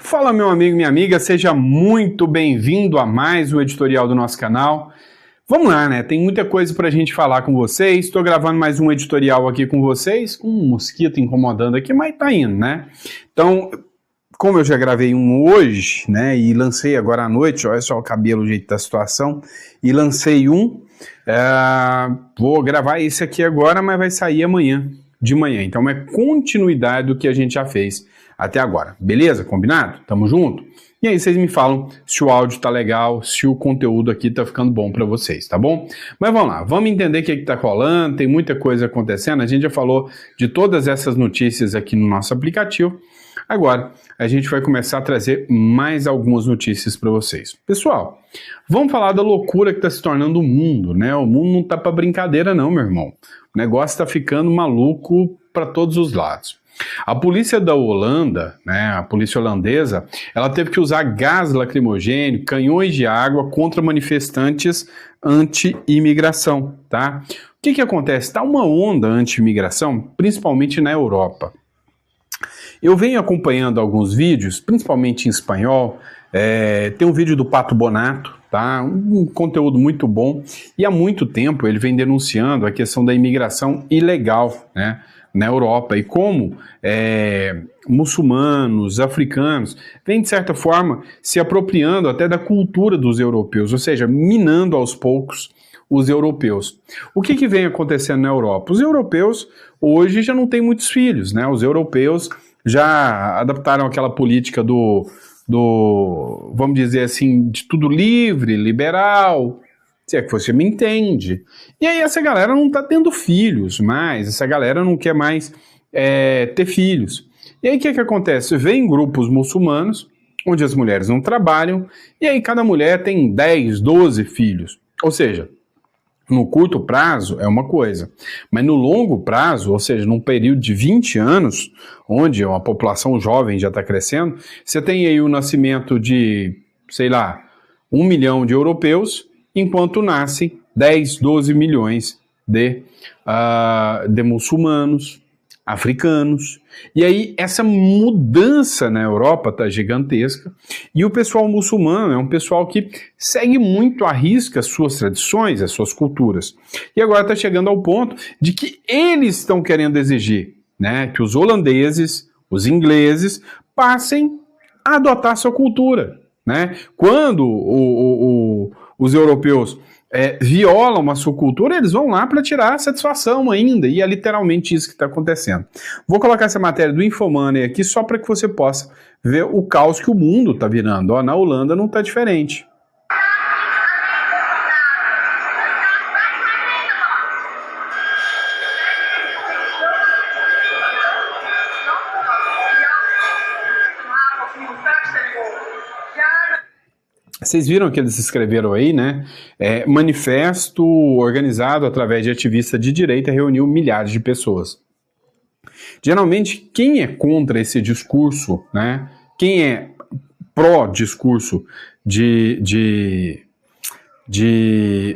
Fala, meu amigo, minha amiga, seja muito bem-vindo a mais um editorial do nosso canal. Vamos lá, né? Tem muita coisa pra gente falar com vocês. Estou gravando mais um editorial aqui com vocês, com um mosquito incomodando aqui, mas tá indo, né? Então, como eu já gravei um hoje, né, e lancei agora à noite, olha só o cabelo, o jeito da situação, e lancei vou gravar esse aqui agora, mas vai sair amanhã, de manhã. Então é continuidade do que a gente já fez até agora. Beleza? Combinado? Tamo junto? E aí vocês me falam se o áudio tá legal, se o conteúdo aqui tá ficando bom para vocês, tá bom? Mas vamos lá, vamos entender o que tá rolando, tem muita coisa acontecendo, a gente já falou de todas essas notícias aqui no nosso aplicativo. Agora, a gente vai começar a trazer mais algumas notícias para vocês. Pessoal, vamos falar da loucura que está se tornando o mundo, né? O mundo não tá para brincadeira não, meu irmão. O negócio está ficando maluco para todos os lados. A polícia da Holanda, né, a polícia holandesa, ela teve que usar gás lacrimogêneo, canhões de água contra manifestantes anti-imigração, tá? O que acontece? Está uma onda anti-imigração, principalmente na Europa. Eu venho acompanhando alguns vídeos, principalmente em espanhol, tem um vídeo do Pato Bonato, tá? Um conteúdo muito bom, e há muito tempo ele vem denunciando a questão da imigração ilegal, né, na Europa, e como muçulmanos, africanos, vêm de certa forma se apropriando até da cultura dos europeus, ou seja, minando aos poucos os europeus. O que vem acontecendo na Europa? Os europeus hoje já não têm muitos filhos, né? Os europeus já adaptaram aquela política vamos dizer assim, de tudo livre, liberal, se é que você me entende. E aí essa galera não está tendo filhos mais, essa galera não quer mais ter filhos. E aí o que acontece? Vem grupos muçulmanos, onde as mulheres não trabalham, e aí cada mulher tem 10, 12 filhos. Ou seja, no curto prazo é uma coisa, mas no longo prazo, ou seja, num período de 20 anos, onde a população jovem já está crescendo, você tem aí o nascimento de, sei lá, 1 milhão de europeus, enquanto nascem 10, 12 milhões de muçulmanos, africanos. E aí essa mudança na Europa está gigantesca, e o pessoal muçulmano é um pessoal que segue muito à risca as suas tradições, as suas culturas. E agora está chegando ao ponto de que eles estão querendo exigir, né, que os holandeses, os ingleses, passem a adotar sua cultura, né? Quando os europeus violam a sua cultura, eles vão lá para tirar satisfação ainda, e é literalmente isso que está acontecendo. Vou colocar essa matéria do Infomoney aqui só para que você possa ver o caos que o mundo está virando. Ó, na Holanda não está diferente. Vocês viram que eles escreveram aí, né? Manifesto organizado através de ativista de direita reuniu milhares de pessoas. Geralmente, quem é contra esse discurso, né? Quem é pró-discurso de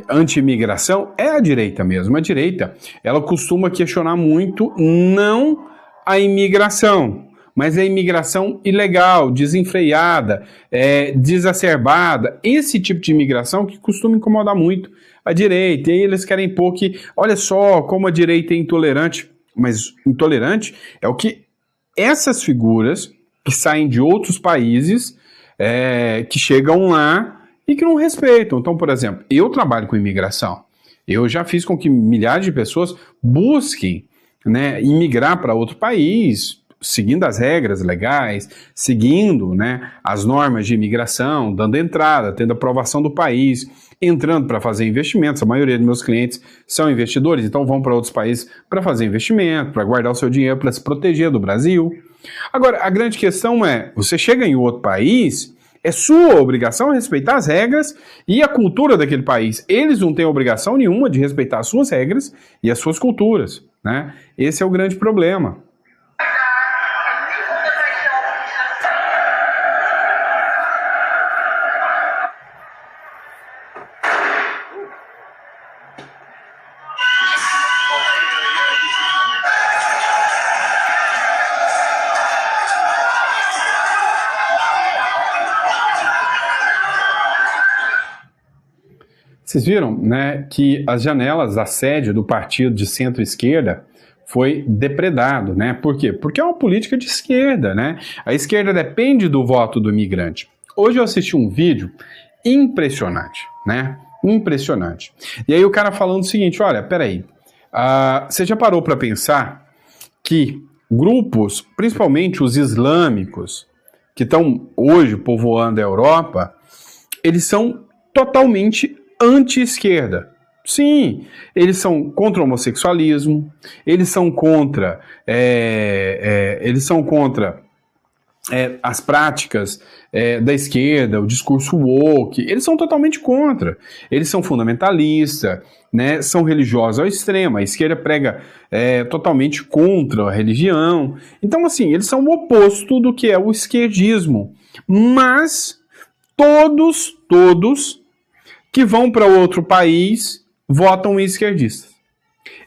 anti-imigração é a direita mesmo. A direita, ela costuma questionar muito não a imigração, mas a imigração ilegal, desenfreada, desacerbada, esse tipo de imigração que costuma incomodar muito a direita. E aí eles querem pôr que, olha só como a direita é intolerante, mas intolerante é o que essas figuras que saem de outros países, que chegam lá e que não respeitam. Então, por exemplo, eu trabalho com imigração, eu já fiz com que milhares de pessoas busquem, né, imigrar para outro país, seguindo as regras legais, seguindo, né, as normas de imigração, dando entrada, tendo aprovação do país, entrando para fazer investimentos. A maioria dos meus clientes são investidores, então vão para outros países para fazer investimento, para guardar o seu dinheiro, para se proteger do Brasil. Agora, a grande questão é, você chega em outro país, é sua obrigação respeitar as regras e a cultura daquele país. Eles não têm obrigação nenhuma de respeitar as suas regras e as suas culturas, né? Esse é o grande problema. Vocês viram, né, que as janelas da sede do partido de centro-esquerda foi depredado, né? Por quê? Porque é uma política de esquerda, né? A esquerda depende do voto do imigrante. Hoje eu assisti um vídeo impressionante, né? Impressionante. E aí o cara falando o seguinte, olha, peraí, você já parou para pensar que grupos, principalmente os islâmicos, que estão hoje povoando a Europa, eles são totalmente anti-esquerda. Sim, eles são contra o homossexualismo, eles são contra, as práticas da esquerda, o discurso woke, eles são totalmente contra. Eles são fundamentalistas, né, são religiosos ao extremo, a esquerda prega totalmente contra a religião. Então, assim, eles são o oposto do que é o esquerdismo. Mas todos que vão para outro país votam em esquerdistas.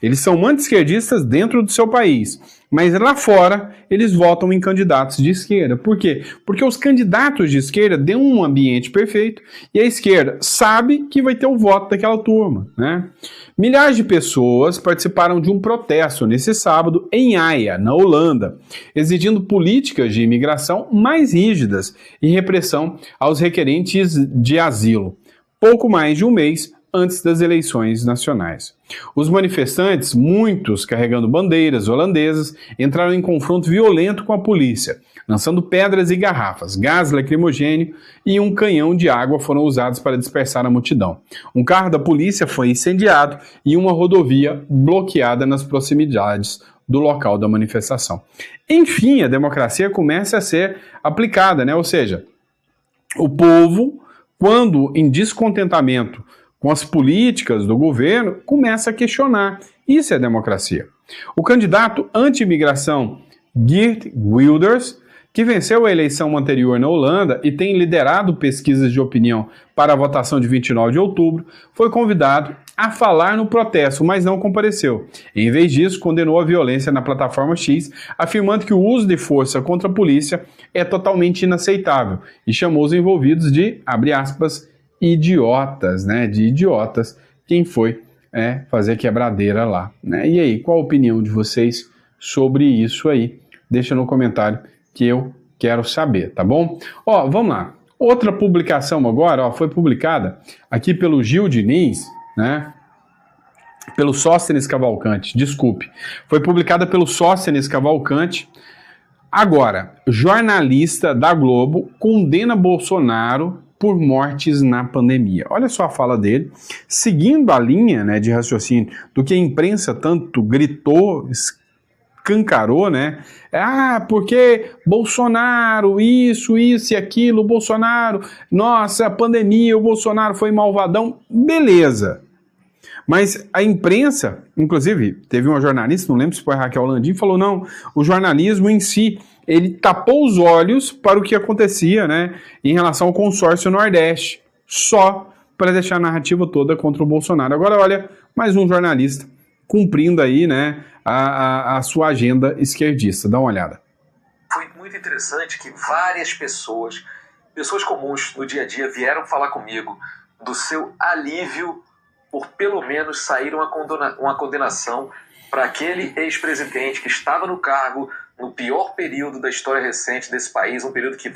Eles são anti-esquerdistas dentro do seu país, mas lá fora eles votam em candidatos de esquerda. Por quê? Porque os candidatos de esquerda dão um ambiente perfeito e a esquerda sabe que vai ter o voto daquela turma, né? Milhares de pessoas participaram de um protesto nesse sábado em Haia, na Holanda, exigindo políticas de imigração mais rígidas e repressão aos requerentes de asilo, pouco mais de um mês antes das eleições nacionais. Os manifestantes, muitos carregando bandeiras holandesas, entraram em confronto violento com a polícia, lançando pedras e garrafas, gás lacrimogêneo e um canhão de água foram usados para dispersar a multidão. Um carro da polícia foi incendiado e uma rodovia bloqueada nas proximidades do local da manifestação. Enfim, a democracia começa a ser aplicada, né? Ou seja, o povo, quando em descontentamento com as políticas do governo, começa a questionar. Isso é democracia. O candidato anti-imigração Geert Wilders, que venceu a eleição anterior na Holanda e tem liderado pesquisas de opinião para a votação de 29 de outubro, foi convidado a falar no protesto, mas não compareceu. Em vez disso, condenou a violência na plataforma X, afirmando que o uso de força contra a polícia é totalmente inaceitável e chamou os envolvidos de, abre aspas, idiotas, né? De idiotas, quem foi fazer quebradeira lá, né? E aí, qual a opinião de vocês sobre isso aí? Deixa no comentário que eu quero saber, tá bom? Ó, vamos lá. Outra publicação agora, ó, foi publicada aqui pelo Gil Diniz, né? Pelo Sóstenes Cavalcante, desculpe. Foi publicada pelo Sóstenes Cavalcante. Agora, jornalista da Globo condena Bolsonaro por mortes na pandemia. Olha só a fala dele, seguindo a linha, né, de raciocínio do que a imprensa tanto gritou, escancarou, né? Porque Bolsonaro, isso e aquilo, Bolsonaro, nossa, a pandemia, o Bolsonaro foi malvadão, beleza. Mas a imprensa, inclusive, teve uma jornalista, não lembro se foi a Raquel Landim, falou, não, o jornalismo em si, ele tapou os olhos para o que acontecia, né, em relação ao consórcio Nordeste, só para deixar a narrativa toda contra o Bolsonaro. Agora, olha, mais um jornalista cumprindo aí, né, a sua agenda esquerdista. Dá uma olhada. Foi muito interessante que várias pessoas comuns no dia a dia vieram falar comigo do seu alívio por pelo menos sair uma condenação para aquele ex-presidente que estava no cargo no pior período da história recente desse país, um período que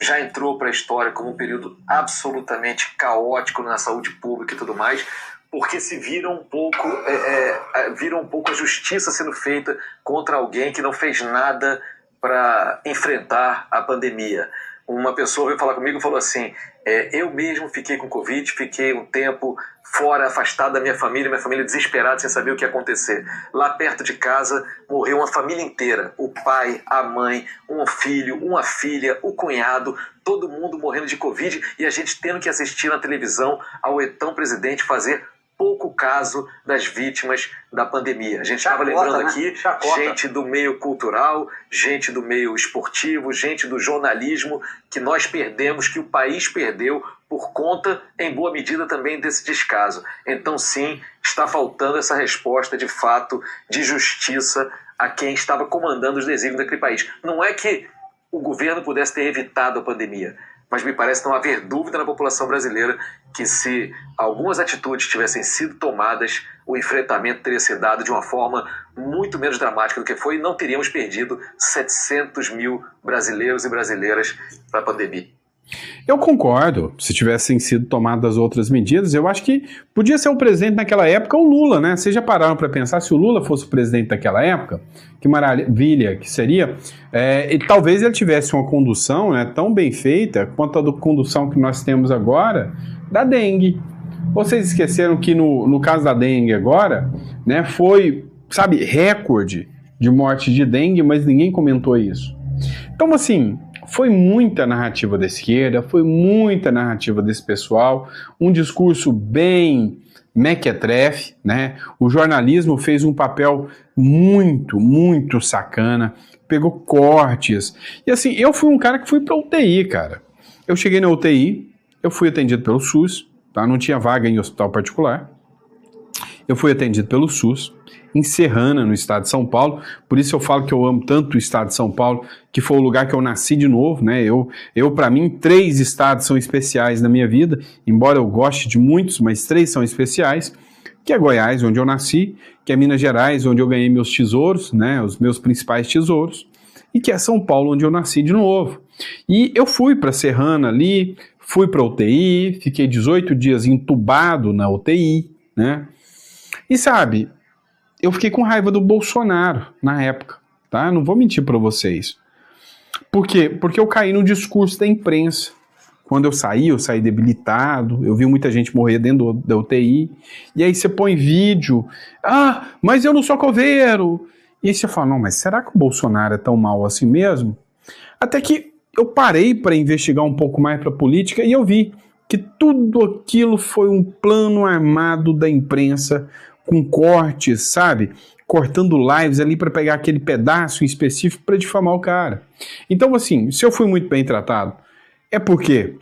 já entrou para a história como um período absolutamente caótico na saúde pública e tudo mais, porque se viram um pouco a justiça sendo feita contra alguém que não fez nada para enfrentar a pandemia. Uma pessoa veio falar comigo e falou assim, eu mesmo fiquei com Covid, fiquei um tempo fora, afastado da minha família desesperada, sem saber o que ia acontecer. Lá perto de casa, morreu uma família inteira, o pai, a mãe, um filho, uma filha, o cunhado, todo mundo morrendo de Covid e a gente tendo que assistir na televisão ao então presidente fazer pouco caso das vítimas da pandemia. A gente estava lembrando aqui, gente do meio cultural, gente do meio esportivo, gente do jornalismo, que nós perdemos, que o país perdeu por conta, em boa medida, também desse descaso. Então, sim, está faltando essa resposta, de fato, de justiça a quem estava comandando os desígnios daquele país. Não é que o governo pudesse ter evitado a pandemia. mas me parece não haver dúvida na população brasileira que se algumas atitudes tivessem sido tomadas, o enfrentamento teria sido dado de uma forma muito menos dramática do que foi e não teríamos perdido 700 mil brasileiros e brasileiras para a pandemia. Eu concordo, se tivessem sido tomadas outras medidas, eu acho que podia ser o presidente naquela época o Lula, né? Vocês já pararam para pensar, se o Lula fosse o presidente daquela época, que maravilha que seria, e talvez ele tivesse uma condução, né, tão bem feita quanto a condução que nós temos agora da dengue. Vocês esqueceram que no caso da dengue agora, né, foi, sabe, recorde de morte de dengue, mas ninguém comentou isso. Então, assim, foi muita narrativa da esquerda, foi muita narrativa desse pessoal, um discurso bem mequetrefe, né? O jornalismo fez um papel muito, muito sacana, pegou cortes. E assim, eu fui um cara que fui pra UTI, cara. Eu cheguei na UTI, eu fui atendido pelo SUS, tá? Não tinha vaga em hospital particular. Eu fui atendido pelo SUS, em Serrana, no estado de São Paulo. Por isso eu falo que eu amo tanto o estado de São Paulo, que foi o lugar que eu nasci de novo, né? Para mim, 3 estados são especiais na minha vida, embora eu goste de muitos, mas 3 são especiais, que é Goiás, onde eu nasci, que é Minas Gerais, onde eu ganhei meus tesouros, né? Os meus principais tesouros, e que é São Paulo, onde eu nasci de novo. E eu fui para Serrana ali, fui para UTI, fiquei 18 dias entubado na UTI, né? E sabe, eu fiquei com raiva do Bolsonaro na época, tá? Não vou mentir para vocês. Por quê? Porque eu caí no discurso da imprensa. Quando eu saí debilitado, eu vi muita gente morrer dentro da UTI, e aí você põe vídeo, mas eu não sou coveiro. E aí você fala, não, mas será que o Bolsonaro é tão mal assim mesmo? Até que eu parei para investigar um pouco mais para a política e eu vi que tudo aquilo foi um plano armado da imprensa, com cortes, sabe? Cortando lives ali para pegar aquele pedaço em específico para difamar o cara. Então, assim, se eu fui muito bem tratado, é porque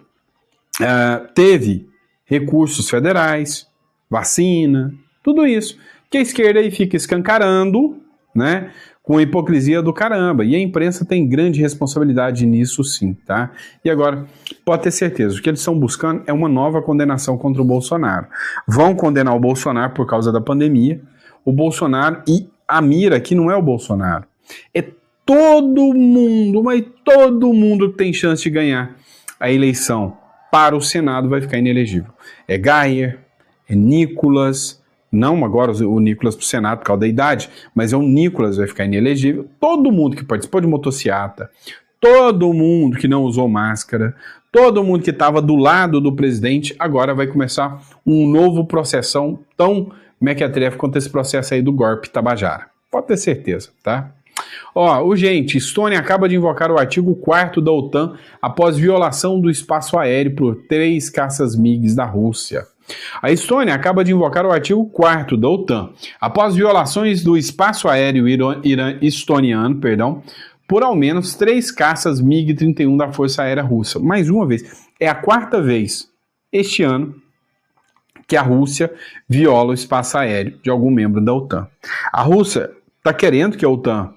teve recursos federais, vacina, tudo isso, que a esquerda aí fica escancarando, né? Com a hipocrisia do caramba. E a imprensa tem grande responsabilidade nisso sim, tá? E agora, pode ter certeza, o que eles estão buscando é uma nova condenação contra o Bolsonaro. Vão condenar o Bolsonaro por causa da pandemia. O Bolsonaro, e a mira aqui não é o Bolsonaro. É todo mundo, mas todo mundo que tem chance de ganhar a eleição para o Senado vai ficar inelegível. É Geyer, é Nicolas... Não agora o Nicolas para o Senado por causa da idade, mas o Nicolas vai ficar inelegível. Todo mundo que participou de motociata, todo mundo que não usou máscara, todo mundo que estava do lado do presidente, agora vai começar um novo processão tão mequetrefe quanto esse processo aí do golpe Tabajara. Pode ter certeza, tá? Urgente, Estônia acaba de invocar o artigo 4º da OTAN após violação do espaço aéreo por 3 caças MiGs da Rússia. A Estônia acaba de invocar o artigo 4º da OTAN, após violações do espaço aéreo estoniano, por ao menos 3 caças MiG-31 da Força Aérea Russa. Mais uma vez, é a 4ª vez este ano que a Rússia viola o espaço aéreo de algum membro da OTAN. A Rússia está querendo que a OTAN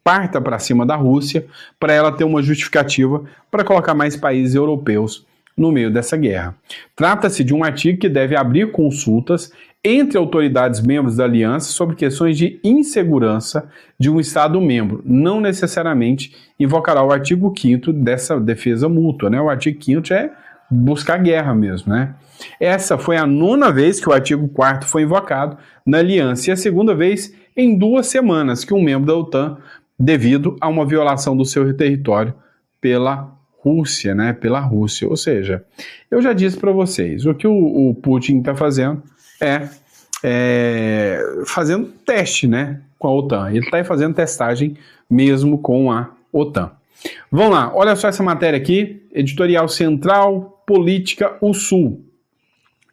parta para cima da Rússia para ela ter uma justificativa para colocar mais países europeus no meio dessa guerra. Trata-se de um artigo que deve abrir consultas entre autoridades membros da aliança sobre questões de insegurança de um Estado-membro. Não necessariamente invocará o artigo 5º dessa defesa mútua, né? O artigo 5º é buscar guerra mesmo, né? Essa foi a 9ª vez que o artigo 4º foi invocado na aliança e a 2ª vez em 2 semanas que um membro da OTAN, devido a uma violação do seu território pela Rússia, né? Pela Rússia. Ou seja, eu já disse para vocês, o que o Putin está fazendo é fazendo teste, né? Com a OTAN. Ele está fazendo testagem mesmo com a OTAN. Vamos lá, olha só essa matéria aqui, editorial Central Política O Sul.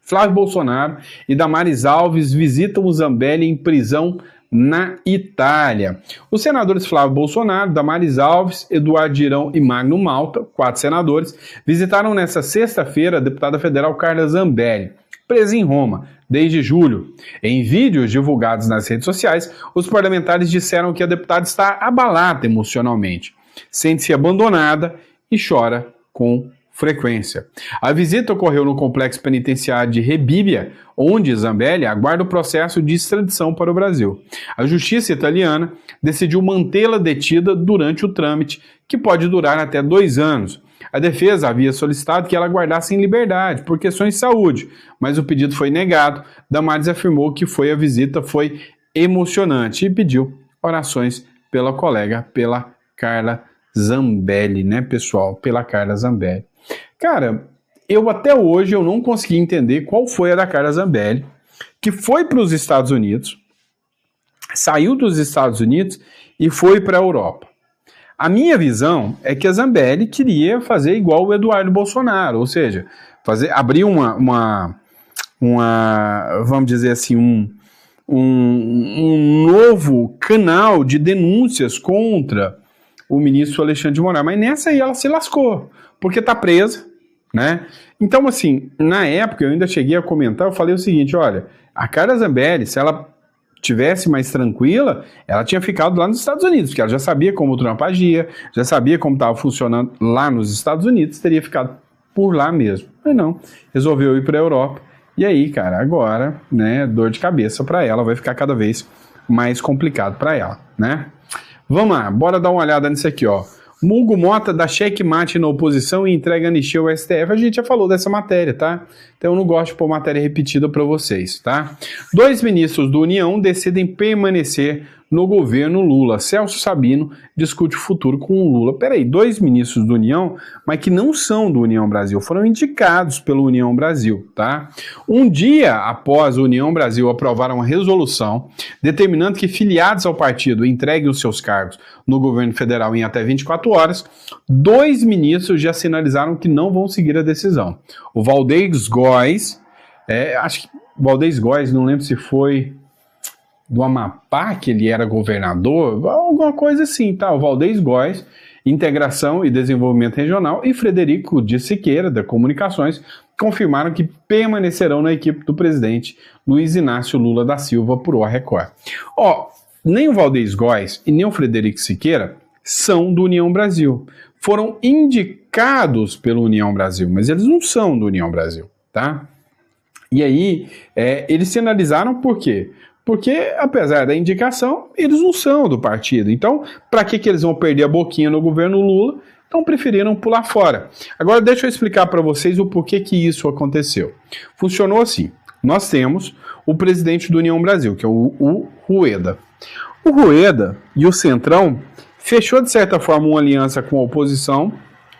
Flávio Bolsonaro e Damares Alves visitam o Zambelli em prisão na Itália. Os senadores Flávio Bolsonaro, Damares Alves, Eduardo Girão e Magno Malta, 4 senadores, visitaram nesta sexta-feira a deputada federal Carla Zambelli, presa em Roma desde julho. Em vídeos divulgados nas redes sociais, os parlamentares disseram que a deputada está abalada emocionalmente, sente-se abandonada e chora com frequência. A visita ocorreu no complexo penitenciário de Rebibbia, onde Zambelli aguarda o processo de extradição para o Brasil. A justiça italiana decidiu mantê-la detida durante o trâmite, que pode durar até 2 anos. A defesa havia solicitado que ela aguardasse em liberdade por questões de saúde, mas o pedido foi negado. Damares afirmou que a visita foi emocionante e pediu orações pela colega, pela Carla Zambelli, né, pessoal? Pela Carla Zambelli. Cara, até hoje eu não consegui entender qual foi a da Carla Zambelli, que foi para os Estados Unidos, saiu dos Estados Unidos e foi para a Europa. A minha visão é que a Zambelli queria fazer igual o Eduardo Bolsonaro, ou seja, abrir vamos dizer assim, um novo canal de denúncias contra o ministro Alexandre de Moraes. Mas nessa aí ela se lascou, porque tá presa, né? Então, assim, na época eu ainda cheguei a comentar, eu falei o seguinte, olha, a Carla Zambelli, se ela tivesse mais tranquila, ela tinha ficado lá nos Estados Unidos, porque ela já sabia como o Trump agia, já sabia como estava funcionando lá nos Estados Unidos, teria ficado por lá mesmo. Mas não, resolveu ir para a Europa. E aí, cara, agora, né, dor de cabeça para ela, vai ficar cada vez mais complicado para ela, né? Vamos lá, bora dar uma olhada nisso aqui, ó. Hugo Mota dá checkmate na oposição e entrega anistia ao STF. A gente já falou dessa matéria, tá? Então eu não gosto de pôr matéria repetida para vocês, tá? 2 ministros do União decidem permanecer no governo Lula. Celso Sabino discute o futuro com o Lula. Peraí, 2 ministros do União, mas que não são do União Brasil, foram indicados pelo União Brasil, tá? Um dia após o União Brasil aprovar uma resolução determinando que filiados ao partido entreguem os seus cargos no governo federal em até 24 horas, 2 ministros já sinalizaram que não vão seguir a decisão. O Valdez Góes, acho que Valdez Góes, não lembro se foi do Amapá, que ele era governador, alguma coisa assim, tá? O Valdez Góes, Integração e Desenvolvimento Regional, e Frederico de Siqueira, da Comunicações, confirmaram que permanecerão na equipe do presidente Luiz Inácio Lula da Silva por O Record. Nem o Valdez Góes e nem o Frederico Siqueira são do União Brasil. Foram indicados pelo União Brasil, mas eles não são do União Brasil, tá? E aí, eles sinalizaram por quê? Porque, apesar da indicação, eles não são do partido. Então, para que eles vão perder a boquinha no governo Lula? Então, preferiram pular fora. Agora, deixa eu explicar para vocês o porquê que isso aconteceu. Funcionou assim. Nós temos o presidente do União Brasil, que é o Rueda. O Rueda e o Centrão fechou, de certa forma, uma aliança com a oposição,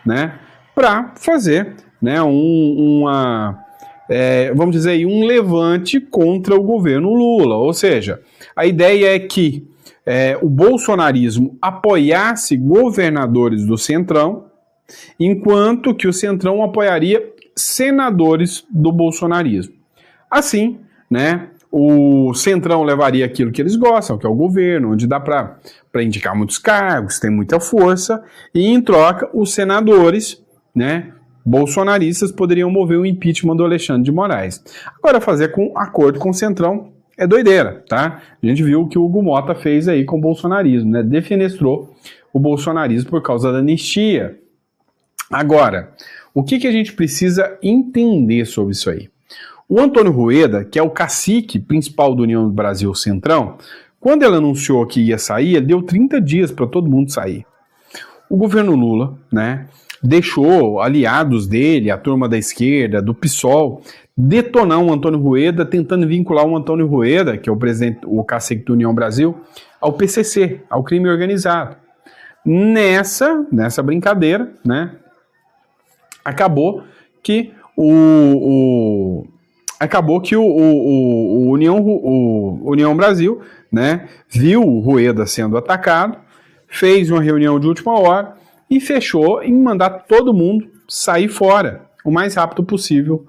né, para fazer, né, vamos dizer aí, um levante contra o governo Lula. Ou seja, a ideia é que o bolsonarismo apoiasse governadores do Centrão, enquanto que o Centrão apoiaria senadores do bolsonarismo. Assim, né, o Centrão levaria aquilo que eles gostam, que é o governo, onde dá para indicar muitos cargos, tem muita força, e em troca os senadores, né, bolsonaristas poderiam mover o impeachment do Alexandre de Moraes. Agora, fazer com acordo com o Centrão é doideira, tá? A gente viu o que o Hugo Mota fez aí com o bolsonarismo, né? Defenestrou o bolsonarismo por causa da anistia. Agora, o que a gente precisa entender sobre isso aí? O Antônio Rueda, que é o cacique principal do União do Brasil Centrão, quando ele anunciou que ia sair, ele deu 30 dias para todo mundo sair. O governo Lula, né, deixou aliados dele, a turma da esquerda, do PSOL, detonar o Antônio Rueda, tentando vincular o Antônio Rueda, que é o presidente, o cacique do União Brasil, ao PCC, ao crime organizado. Nessa brincadeira, né, acabou que o União Brasil, né, viu o Rueda sendo atacado, fez uma reunião de última hora e fechou em mandar todo mundo sair fora o mais rápido possível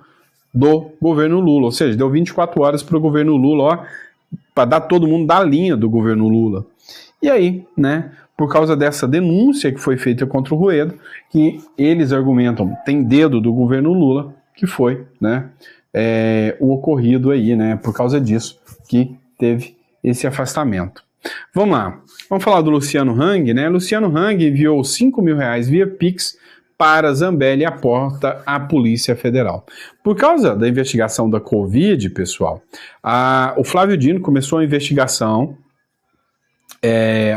do governo Lula. Ou seja, deu 24 horas para o governo Lula, para dar todo mundo da linha do governo Lula. E aí, né, por causa dessa denúncia que foi feita contra o Rueda, que eles argumentam tem dedo do governo Lula, que foi, né, o ocorrido aí, né, por causa disso que teve esse afastamento. Vamos lá, vamos falar do Luciano Hang, né? Luciano Hang enviou R$5.000 via Pix para Zambelli e aporta à Polícia Federal. Por causa da investigação da Covid, pessoal, o Flávio Dino começou a investigação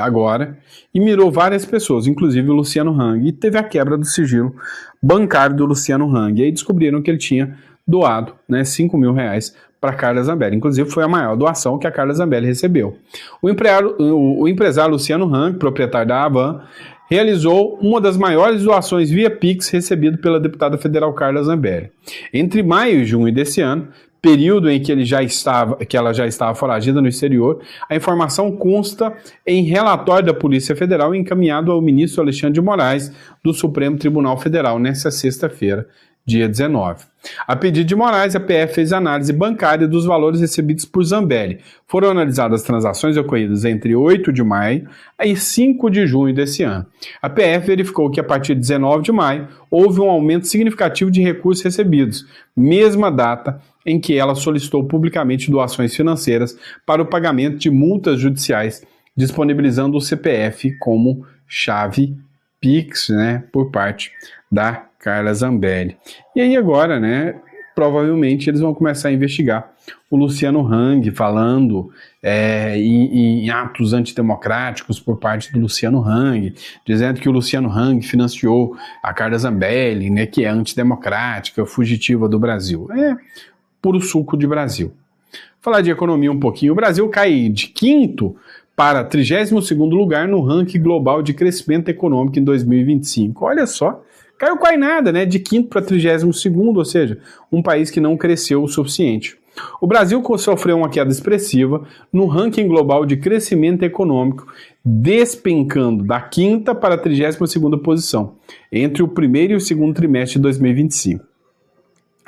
agora e mirou várias pessoas, inclusive o Luciano Hang, e teve a quebra do sigilo bancário do Luciano Hang. E aí descobriram que ele tinha doado, né, R$5.000 para Carla Zambelli. Inclusive foi a maior doação que a Carla Zambelli recebeu. O empresário Luciano Hang, proprietário da Havan, realizou uma das maiores doações via Pix recebido pela deputada federal Carla Zambelli. Entre maio e junho desse ano, período em que ela já estava foragida no exterior, a informação consta em relatório da Polícia Federal encaminhado ao ministro Alexandre de Moraes do Supremo Tribunal Federal nesta sexta-feira, dia 19. A pedido de Moraes, a PF fez análise bancária dos valores recebidos por Zambelli. Foram analisadas as transações ocorridas entre 8 de maio e 5 de junho desse ano. A PF verificou que a partir de 19 de maio houve um aumento significativo de recursos recebidos, mesma data em que ela solicitou publicamente doações financeiras para o pagamento de multas judiciais, disponibilizando o CPF como chave Pix, né, por parte da Carla Zambelli. E aí agora, né, provavelmente eles vão começar a investigar o Luciano Hang, falando em atos antidemocráticos por parte do Luciano Hang, dizendo que o Luciano Hang financiou a Carla Zambelli, né, que é antidemocrática, fugitiva do Brasil. Puro suco de Brasil. Falar de economia um pouquinho. O Brasil cai de 5º para 32º lugar no ranking global de crescimento econômico em 2025. Olha só, caiu quase nada, né? De 5º para 32º, ou seja, um país que não cresceu o suficiente. O Brasil sofreu uma queda expressiva no ranking global de crescimento econômico, despencando da 5ª para a 32ª posição, entre o primeiro e o segundo trimestre de 2025.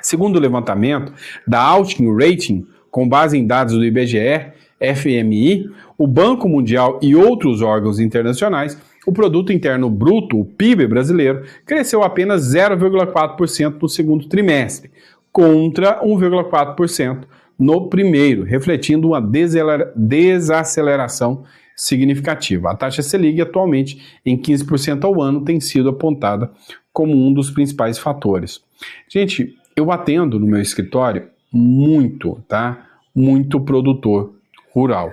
Segundo o levantamento da Altkin Rating, com base em dados do IBGE, FMI, o Banco Mundial e outros órgãos internacionais, o Produto Interno Bruto, o PIB brasileiro, cresceu apenas 0,4% no segundo trimestre, contra 1,4% no primeiro, refletindo uma desaceleração significativa. A taxa Selic, atualmente em 15% ao ano, tem sido apontada como um dos principais fatores. Gente, eu atendo no meu escritório muito produtor rural.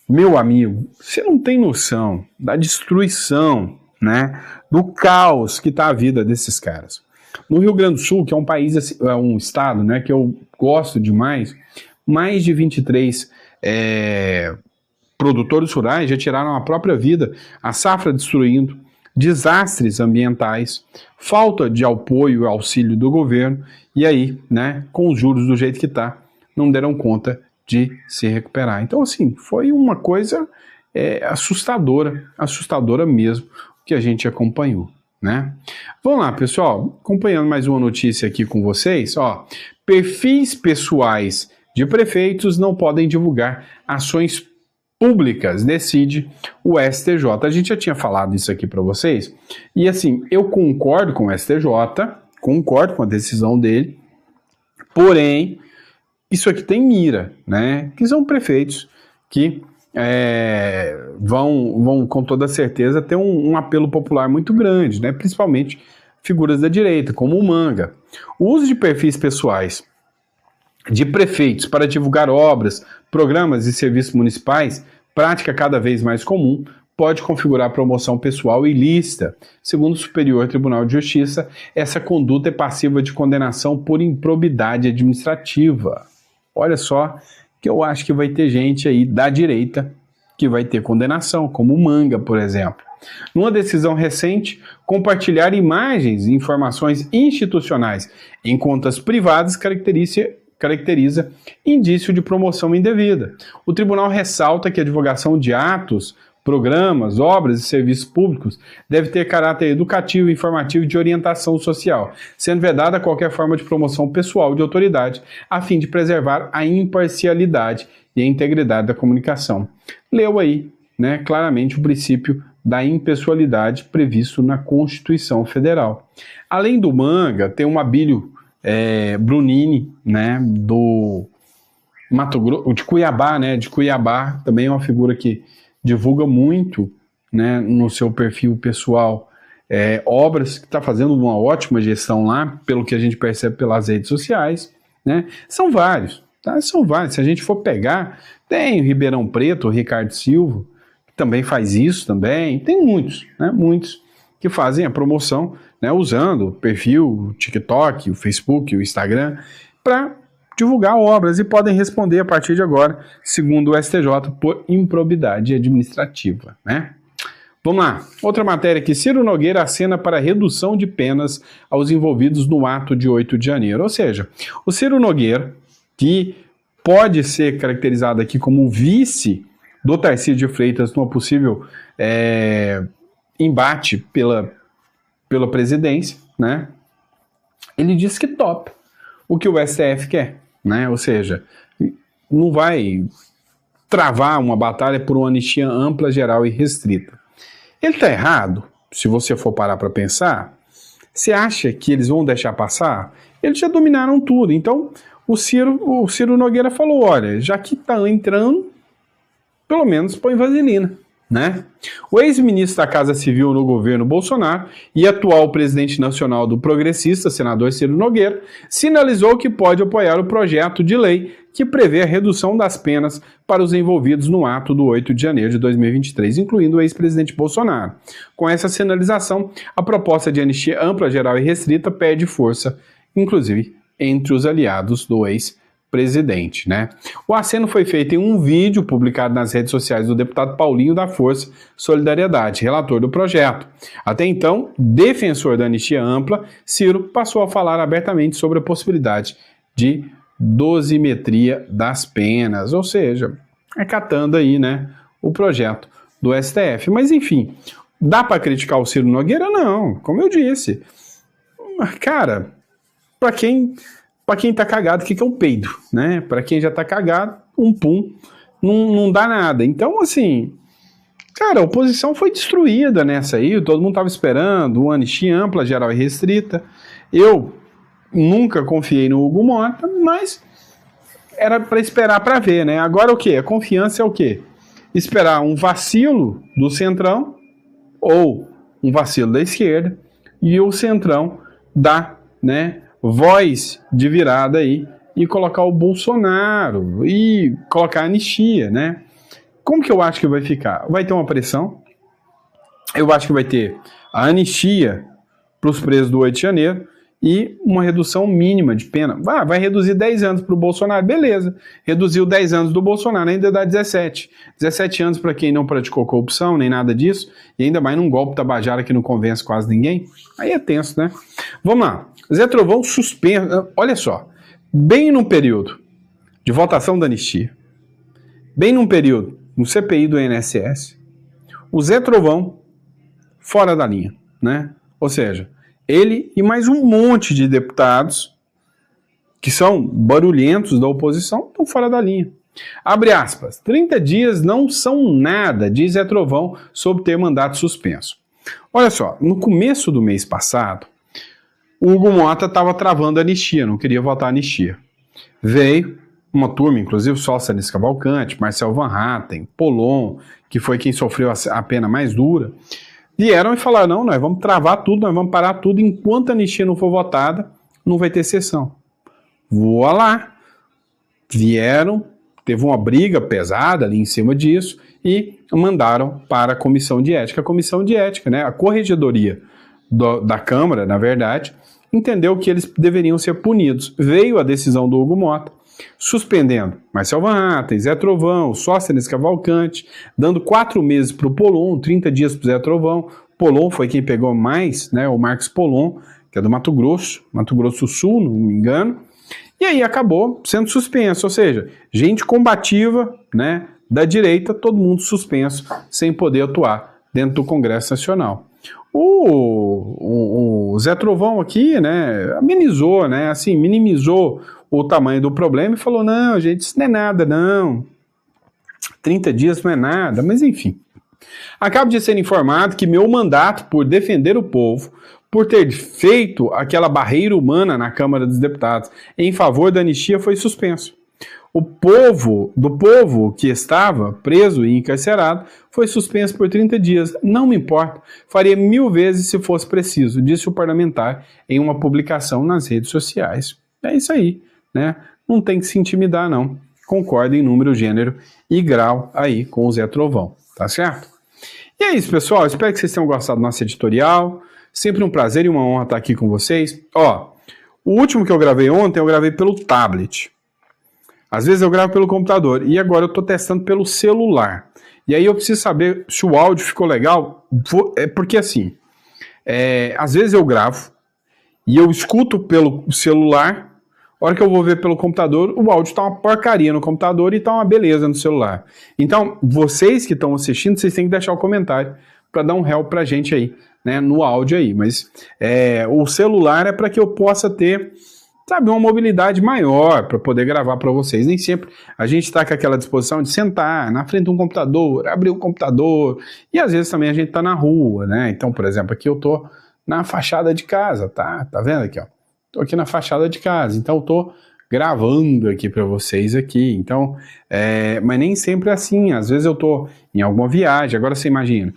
Meu amigo, você não tem noção da destruição, né, do caos que está a vida desses caras. No Rio Grande do Sul, que é um país, é um estado, né, que eu gosto demais, mais de 23 produtores rurais já tiraram a própria vida, a safra destruindo, desastres ambientais, falta de apoio e auxílio do governo, e aí, né, com os juros do jeito que está, não deram conta de se recuperar. Então, assim, foi uma coisa assustadora mesmo, que a gente acompanhou, né? Vamos lá, pessoal, acompanhando mais uma notícia aqui com vocês, ó, perfis pessoais de prefeitos não podem divulgar ações públicas, decide o STJ. A gente já tinha falado isso aqui para vocês, e assim, eu concordo com o STJ, concordo com a decisão dele, porém, isso aqui tem mira, né? Que são prefeitos que vão com toda certeza ter um apelo popular muito grande, né? Principalmente figuras da direita, como o Manga. O uso de perfis pessoais de prefeitos para divulgar obras, programas e serviços municipais, prática cada vez mais comum, pode configurar promoção pessoal ilícita. Segundo o Superior Tribunal de Justiça, essa conduta é passiva de condenação por improbidade administrativa. Olha só que eu acho que vai ter gente aí da direita que vai ter condenação, como o Manga, por exemplo. Numa decisão recente, compartilhar imagens e informações institucionais em contas privadas caracteriza indício de promoção indevida. O tribunal ressalta que a divulgação de atos, programas, obras e serviços públicos deve ter caráter educativo, informativo e de orientação social, sendo vedada qualquer forma de promoção pessoal de autoridade, a fim de preservar a imparcialidade e a integridade da comunicação. Leu aí, né, claramente o princípio da impessoalidade previsto na Constituição Federal. Além do Manga, tem o Abílio Brunini, né, do Mato Grosso, de Cuiabá, né, também é uma figura que divulga muito, né, no seu perfil pessoal obras, que está fazendo uma ótima gestão lá, pelo que a gente percebe pelas redes sociais, né? São vários, tá? São vários. Se a gente for pegar, tem o Ribeirão Preto, o Ricardo Silva, que também faz isso também. Tem muitos, né? Muitos que fazem a promoção, né? Usando o perfil, o TikTok, o Facebook, o Instagram, para divulgar obras e podem responder a partir de agora, segundo o STJ, por improbidade administrativa, né? Vamos lá, outra matéria aqui. Ciro Nogueira acena para redução de penas aos envolvidos no ato de 8 de janeiro. Ou seja, o Ciro Nogueira, que pode ser caracterizado aqui como vice do Tarcísio de Freitas numa possível embate pela presidência, né? Ele diz que topa o que o STF quer, né? Ou seja, não vai travar uma batalha por uma anistia ampla, geral e restrita. Ele está errado, se você for parar para pensar. Você acha que eles vão deixar passar? Eles já dominaram tudo. Então, o Ciro Nogueira falou, olha, já que está entrando, pelo menos põe vaselina, né? O ex-ministro da Casa Civil no governo Bolsonaro e atual presidente nacional do Progressista, senador Ciro Nogueira, sinalizou que pode apoiar o projeto de lei que prevê a redução das penas para os envolvidos no ato do 8 de janeiro de 2023, incluindo o ex-presidente Bolsonaro. Com essa sinalização, a proposta de anistia ampla, geral e restrita perde força, inclusive entre os aliados do ex-presidente, né? O aceno foi feito em um vídeo publicado nas redes sociais do deputado Paulinho da Força Solidariedade, relator do projeto. Até então, defensor da anistia ampla, Ciro passou a falar abertamente sobre a possibilidade de dosimetria das penas, ou seja, acatando aí, né, o projeto do STF. Mas enfim, dá para criticar o Ciro Nogueira? Não, como eu disse. Cara, para quem tá cagado, o que é um peido, né? Para quem já tá cagado, um pum, não dá nada. Então, assim, cara, a oposição foi destruída nessa aí, todo mundo tava esperando uma anistia ampla, geral e restrita. Eu nunca confiei no Hugo Mota, mas era para esperar para ver, né? Agora o quê? A confiança é o quê? Esperar um vacilo do Centrão ou um vacilo da esquerda e o Centrão dar, né, voz de virada aí e colocar o Bolsonaro e colocar a anistia, né? Como que eu acho que vai ficar? Vai ter uma pressão, eu acho que vai ter a anistia para os presos do 8 de janeiro e uma redução mínima de pena. Vai reduzir 10 anos para o Bolsonaro, beleza. Reduziu 10 anos do Bolsonaro, ainda dá 17. 17 anos para quem não praticou corrupção, nem nada disso, e ainda mais num golpe tabajara que não convence quase ninguém. Aí é tenso, né? Vamos lá. Zé Trovão suspenso. Olha só, bem num período de votação da anistia, bem num período no CPI do INSS, o Zé Trovão fora da linha, né? Ou seja, ele e mais um monte de deputados que são barulhentos da oposição estão fora da linha. Abre aspas, 30 dias não são nada, diz Zé Trovão, sobre ter mandato suspenso. Olha só, no começo do mês passado, o Hugo Mota estava travando a anistia, não queria votar a anistia. Veio uma turma, inclusive o Sócrates Cavalcante, Marcel Van Hatten, Polon, que foi quem sofreu a pena mais dura, vieram e falaram, não, nós vamos travar tudo, nós vamos parar tudo, enquanto a anistia não for votada, não vai ter sessão. Voa lá. Vieram, teve uma briga pesada ali em cima disso e mandaram para a Comissão de Ética. A Comissão de Ética, né, a corregedoria da Câmara, na verdade, entendeu que eles deveriam ser punidos. Veio a decisão do Hugo Mota, suspendendo Marcel Van Hatten, Zé Trovão, Sóstenes Cavalcante, dando 4 meses para o Polon, 30 dias para o Zé Trovão. Polon foi quem pegou mais, né, o Marcos Polon, que é do Mato Grosso do Sul, não me engano, e aí acabou sendo suspenso, ou seja, gente combativa, né, da direita, todo mundo suspenso, sem poder atuar dentro do Congresso Nacional. O Zé Trovão aqui, né, amenizou, né, assim, minimizou o tamanho do problema e falou, não, gente, isso não é nada, não. 30 dias não é nada, mas enfim. Acabo de ser informado que meu mandato por defender o povo, por ter feito aquela barreira humana na Câmara dos Deputados em favor da anistia, foi suspenso. do povo que estava preso e encarcerado foi suspenso por 30 dias. Não me importa, faria 1000 vezes se fosse preciso, disse o parlamentar em uma publicação nas redes sociais. É isso aí, né? Não tem que se intimidar, não. Concorda em número, gênero e grau aí com o Zé Trovão, tá certo? E é isso, pessoal. Espero que vocês tenham gostado do nosso editorial. Sempre um prazer e uma honra estar aqui com vocês. Ó, o último que eu gravei ontem, eu gravei pelo tablet. Às vezes eu gravo pelo computador e agora eu estou testando pelo celular. E aí eu preciso saber se o áudio ficou legal, porque assim, às vezes eu gravo e eu escuto pelo celular, a hora que eu vou ver pelo computador, o áudio está uma porcaria no computador e está uma beleza no celular. Então, vocês que estão assistindo, vocês têm que deixar o comentário para dar um help pra gente aí, né, no áudio aí. Mas o celular é para que eu possa ter, sabe, uma mobilidade maior para poder gravar para vocês. Nem sempre a gente está com aquela disposição de sentar na frente de um computador, abrir o computador, e às vezes também a gente está na rua, né? Então, por exemplo, aqui eu tô na fachada de casa, tá? Tá vendo aqui, ó? Tô aqui na fachada de casa, então eu tô gravando aqui para vocês aqui. Então, mas nem sempre é assim. Às vezes eu tô em alguma viagem. Agora você imagina,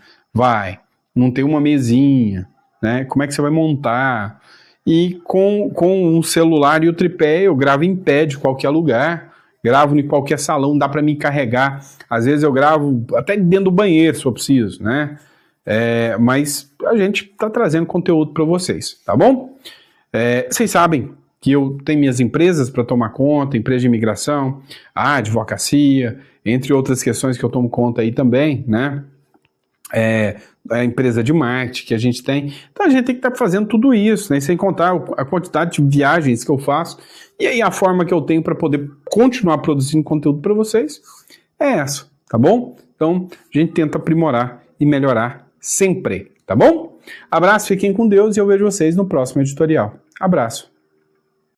não tem uma mesinha, né? Como é que você vai montar? E com um celular e o tripé, eu gravo em pé de qualquer lugar, gravo em qualquer salão, dá para me carregar. Às vezes eu gravo até dentro do banheiro, se eu preciso, né? Mas a gente tá trazendo conteúdo para vocês, tá bom? Vocês sabem que eu tenho minhas empresas para tomar conta, empresa de imigração, a advocacia, entre outras questões que eu tomo conta aí também, né? A empresa de marketing que a gente tem. Então a gente tem que estar fazendo tudo isso, né? Sem contar a quantidade de viagens que eu faço. E aí a forma que eu tenho para poder continuar produzindo conteúdo para vocês é essa, tá bom? Então a gente tenta aprimorar e melhorar sempre, tá bom? Abraço, fiquem com Deus e eu vejo vocês no próximo editorial. Abraço.